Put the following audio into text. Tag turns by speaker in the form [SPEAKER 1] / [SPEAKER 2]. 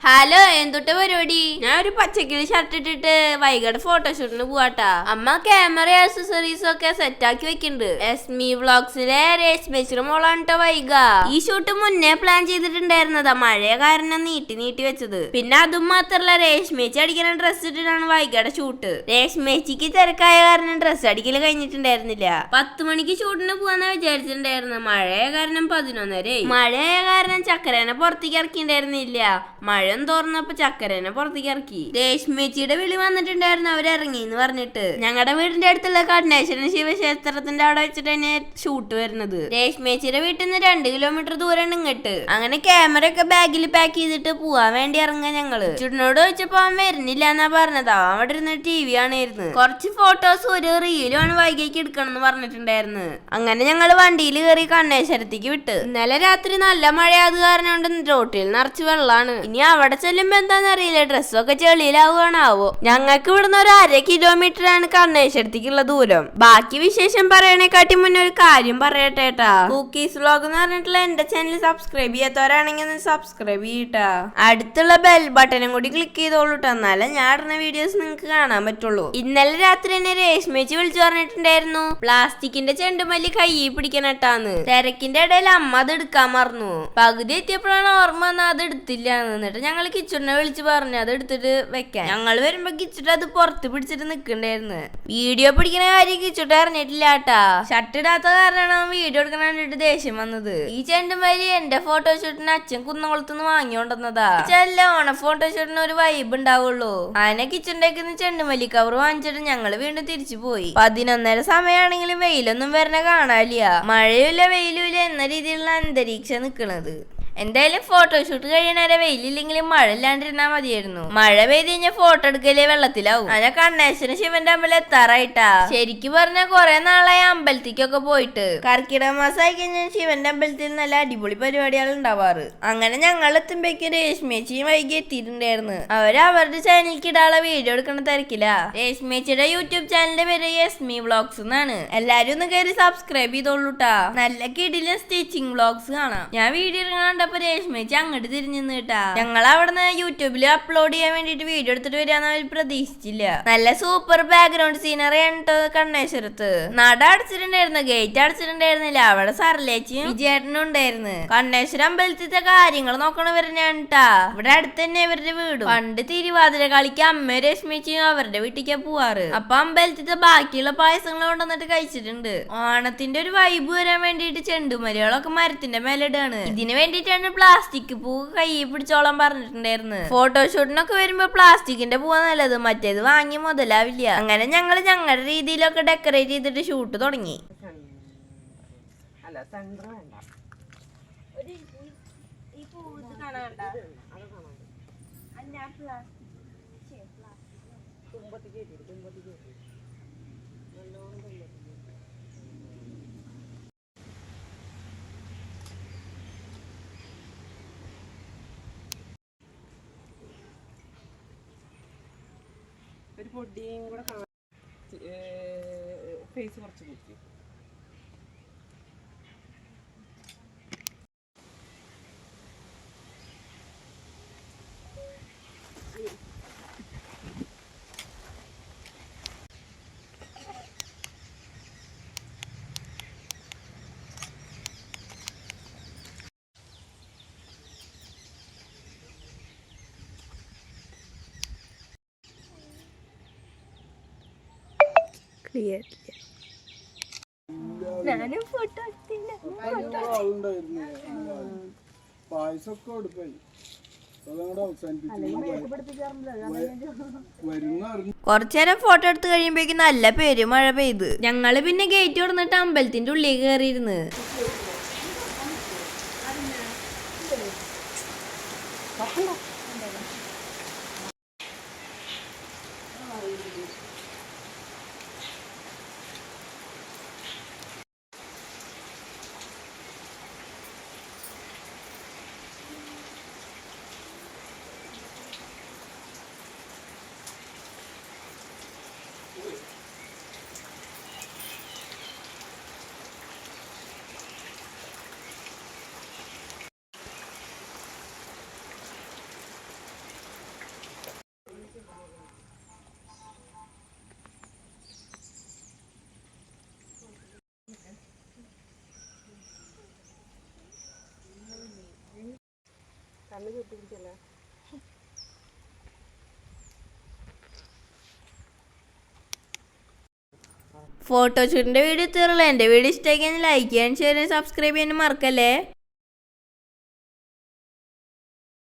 [SPEAKER 1] Hello, എന്തൊട്ട് പരിപാടി? ഞാൻ ഒരു പച്ചക്കിളി ഷർട്ട് ഇട്ടിട്ട് വൈകിട്ട് ഫോട്ടോഷൂട്ടിന് പോവാട്ടാ. അമ്മ ക്യാമറ ആക്സസറീസ് ഒക്കെ സെറ്റ് ആക്കി വെക്കുന്നുണ്ട്. എസ്മി വ്ളോഗ്സിലെ രേഷ്മേശ്വര മോളാണ് വൈഗ. ഈ ഷൂട്ട് മുന്നേ പ്ലാൻ ചെയ്തിട്ടുണ്ടായിരുന്നതാ, മഴയ കാരണം നീട്ടി വെച്ചത്. പിന്നെ അതും മാത്രല്ല, രേഷ്മേച്ചി അടിക്കുന്ന ഡ്രസ്സ് ഇട്ടിട്ടാണ് വൈഗയുടെ ഷൂട്ട്. രേഷ്മേച്ചിക്ക് തിരക്കായ കാരണം ഡ്രസ്സ് അടിക്കല് കഴിഞ്ഞിട്ടുണ്ടായിരുന്നില്ല. 10 മണിക്ക് ഷൂട്ടിന് പോവാന്നാ വിചാരിച്ചിട്ടുണ്ടായിരുന്നു. മഴയ കാരണം 11:30. മഴയായ കാരണം ചക്കരേനെ പുറത്തേക്ക് ഇറക്കിണ്ടായിരുന്നില്ല. മഴ തോർന്നപ്പോ ചക്കരേനെ പുറത്തേക്ക് ഇറക്കി. രേഷ്മേച്ചിയുടെ വിളി വന്നിട്ടുണ്ടായിരുന്നു, അവരിറങ്ങി എന്ന് പറഞ്ഞിട്ട്. ഞങ്ങളുടെ വീടിന്റെ അടുത്തുള്ള കണ്ണേശ്വരൻ ശിവക്ഷേത്രത്തിന്റെ അവിടെ വെച്ചിട്ട് തന്നെ ഷൂട്ട് വരുന്നത്. രേഷ്മേച്ചിയുടെ വീട്ടിൽ നിന്ന് 2 കിലോമീറ്റർ ദൂരം ഇങ്ങോട്ട്. അങ്ങനെ ക്യാമറ ഒക്കെ ബാഗിൽ പാക്ക് ചെയ്തിട്ട് പോവാൻ വേണ്ടി ഇറങ്ങാൻ ഞങ്ങള്. ചുടിനോട് ചോദിച്ചപ്പോ അവൻ വരുന്നില്ല എന്നാ പറഞ്ഞതാ. അവിടെ ഇരുന്ന് TV ആണായിരുന്നു. കുറച്ച് ഫോട്ടോസ് ഒരു റീലുമാണ് വൈകിക്ക് എടുക്കണം എന്ന് പറഞ്ഞിട്ടുണ്ടായിരുന്നു. അങ്ങനെ ഞങ്ങള് വണ്ടിയിൽ കയറി കണ്ണേശ്വരത്തേക്ക് വിട്ട്. ഇന്നലെ രാത്രി നല്ല മഴയാത് കാരണം കൊണ്ട് റോട്ടിൽ നിറച്ച് വെള്ളാണ്. ഇനി അവിടെ ചെല്ലുമ്പോ എന്താന്നറിയില്ല, ഡ്രസ്സൊക്കെ ചെളിയിലാവുകയാണാവോ. ഞങ്ങൾക്ക് ഇവിടുന്ന് ഒരു 1/2 കിലോമീറ്റർ ആണ് കണ്ണേശ്വരത്തേക്കുള്ള ദൂരം. ബാക്കി വിശേഷം പറയണേക്കാട്ടി മുന്നേ ഒരു കാര്യം പറയട്ടേട്ടാ. കുക്കീസ് വ്ലോഗ് എന്ന് പറഞ്ഞിട്ടുള്ള എന്റെ ചാനൽ സബ്സ്ക്രൈബ് ചെയ്യാത്തവരാണെങ്കിൽ ഒന്ന് സബ്സ്ക്രൈബ് ചെയ്യട്ടാ. അടുത്തുള്ള ബെൽ ബട്ടനും കൂടി ക്ലിക്ക് ചെയ്തോളൂട്ടോ, എന്നാലേ ഞാൻ ഇടുന്ന വീഡിയോസ് നിങ്ങൾക്ക് കാണാൻ പറ്റുള്ളൂ. ഇന്നലെ രാത്രി തന്നെ രേഷ്മേച്ചി വിളിച്ചു പറഞ്ഞിട്ടുണ്ടായിരുന്നു പ്ലാസ്റ്റിക്കിന്റെ ചെണ്ടുമല്ലി കയ്യിൽ പിടിക്കണട്ടാന്ന്. തിരക്കിന്റെ ഇടയിൽ അമ്മ അത് എടുക്കാൻ മറന്നു. പകുതി എത്തിയപ്പോഴാണ് ഓർമ്മ വന്നാൽ അത് എടുത്തില്ല. എന്നിട്ട് ഞങ്ങൾ കിച്ചുടിനെ വിളിച്ച് പറഞ്ഞു അത് എടുത്തിട്ട് വെക്കാൻ. ഞങ്ങൾ വരുമ്പോ കിച്ചുട്ട് അത് പുറത്ത് പിടിച്ചിട്ട് നിക്കണ്ടായിരുന്നു. വീഡിയോ പിടിക്കുന്ന കാര്യം കിച്ചുട്ട് അറിഞ്ഞിട്ടില്ല കേട്ടാ. ഷർട്ട് ഇടാത്ത കാരണമാണ് വീഡിയോ എടുക്കണ കണ്ടിട്ട് ദേഷ്യം വന്നത്. ഈ ചെണ്ടുമല്ലി എന്റെ ഫോട്ടോഷൂട്ടിന് അച്ഛൻ കുന്നംകുളത്തുനിന്ന് വാങ്ങിക്കൊണ്ടെന്നതാ. ചെല്ല ഓണ ഫോട്ടോഷൂട്ടിന് ഒരു വൈബ് ഉണ്ടാവുള്ളൂ. അതിനെ കിച്ചുണ്ടേക്കുന്ന ചെണ്ടുമല്ലി കവർ വാങ്ങിച്ചിട്ട് ഞങ്ങള് വീണ്ടും തിരിച്ചു പോയി. 11:30 സമയമാണെങ്കിലും വെയിലൊന്നും വരണ കാണാനില്ല. മഴയുമില്ല വെയിലുമില്ല എന്ന രീതിയിലുള്ള അന്തരീക്ഷം നിക്കണത്. എന്തായാലും ഫോട്ടോഷൂട്ട് കഴിയണവരെ വെയിലില്ലെങ്കിലും മഴ ഇല്ലാണ്ടിരുന്നാ മതിയായിരുന്നു. മഴ പെയ്ത് കഴിഞ്ഞാൽ ഫോട്ടോ എടുക്കലേ വെള്ളത്തിലാവും. അങ്ങനെ കണ്ണേശ്വര ശിവന്റെ അമ്പലം എത്താറായിട്ടാ. ശരിക്കും പറഞ്ഞാൽ കുറെ നാളായി അമ്പലത്തിക്കൊക്കെ പോയിട്ട്. കർക്കിടക മാസമായി കഴിഞ്ഞാൽ ശിവന്റെ അമ്പലത്തിൽ നല്ല അടിപൊളി പരിപാടികൾ ഉണ്ടാവാറ്. അങ്ങനെ ഞങ്ങൾ എത്തുമ്പോഴേക്കും രേഷ്മേച്ചിയും വൈകി എത്തിയിട്ടുണ്ടായിരുന്നു. അവരുടെ ചാനലിലേക്ക് ഇടാനുള്ള വീഡിയോ എടുക്കണ തിരക്കില്ല. രേഷ്മേച്ചിയുടെ യൂട്യൂബ് ചാനലിന്റെ പേര് എസ്മി വ്ളോഗ്സ് എന്നാണ്. എല്ലാരും ഒന്ന് കയറി സബ്സ്ക്രൈബ് ചെയ്തോളൂട്ടാ. നല്ല കിടിലും സ്റ്റിച്ചിങ് വ്ളോഗ്സ് കാണാം. ഞാൻ വീഡിയോ ഇറങ്ങാണ്ട് രേഷ്മേച്ചി അങ്ങോട്ട് തിരിഞ്ഞു കേട്ടാ. ഞങ്ങൾ അവിടുന്ന് യൂട്യൂബിൽ അപ്ലോഡ് ചെയ്യാൻ വേണ്ടിട്ട് വീഡിയോ എടുത്തിട്ട് വരാന്ന് അവർ പ്രതീക്ഷിച്ചില്ല. നല്ല സൂപ്പർ ബാക്ക്ഗ്രൗണ്ട് സീനറി ആണ് കണ്ണേശ്വരത്ത്. നട അടച്ചിട്ടുണ്ടായിരുന്നു, ഗേറ്റ് അടച്ചിട്ടുണ്ടായിരുന്നില്ല. അവിടെ സർലേച്ചിയും വിജയേട്ടനും ഉണ്ടായിരുന്നു. കണ്ണേശ്വര അമ്പലത്തിലത്തെ കാര്യങ്ങൾ നോക്കണവരെയാണ് ട്ടാ. ഇവിടെ അടുത്ത് തന്നെ ഇവരുടെ വീടും. പണ്ട് തിരുവാതിര കളിക്ക് അമ്മ രേഷ്മേച്ചിയും അവരുടെ വീട്ടിലേക്കാ പോവാറ്. അപ്പൊ അമ്പലത്തിലത്തെ ബാക്കിയുള്ള പായസങ്ങൾ കൊണ്ടുവന്നിട്ട് കഴിച്ചിട്ടുണ്ട്. ഓണത്തിന്റെ ഒരു വൈബ് വരാൻ വേണ്ടിട്ട് ചെണ്ടുമല്ലികളൊക്കെ മരത്തിന്റെ മേലെ ഇടാണ്. ഇതിന് വേണ്ടിട്ട് പ്ലാസ്റ്റിക് പൂ കയ്യിൽ പിടിച്ചോളാൻ പറഞ്ഞിട്ടുണ്ടായിരുന്നു. ഫോട്ടോഷൂട്ടിനൊക്കെ വരുമ്പോ പ്ലാസ്റ്റിക്കിന്റെ പൂവാ നല്ലത്, മറ്റേത് വാങ്ങി മുതലാവില്ല. അങ്ങനെ ഞങ്ങൾ ഞങ്ങളുടെ രീതിയിലൊക്കെ ഡെക്കറേറ്റ് ചെയ്തിട്ട് ഷൂട്ട് തുടങ്ങി.
[SPEAKER 2] ഒരു പൊടിയും കൂടെ കാണാൻ ഫേസ് കുറച്ച് കുത്തി.
[SPEAKER 1] ഞാനും ഫോട്ടോ കുറച്ചേരം ഫോട്ടോ എടുത്ത് കഴിയുമ്പോഴേക്കും നല്ല പേര് മഴ പെയ്ത്. ഞങ്ങള് പിന്നെ ഗേറ്റ് തുറന്നിട്ട് അമ്പലത്തിന്റെ ഉള്ളിൽ കയറിയിരുന്ന്.
[SPEAKER 2] കണ്ണ് ചുട്ടിപ്പിടിച്ചല്ലേ.
[SPEAKER 1] ഫോട്ടോഷൂട്ടിന്റെ വീഡിയോ തീർന്നില്ല. എന്റെ വീഡിയോ ഇഷ്ടമായി ലൈക്ക് ചെയ്യാൻ ഷെയർ ചെയ്യാൻ സബ്സ്ക്രൈബ് ചെയ്യാൻ മറക്കല്ലേ.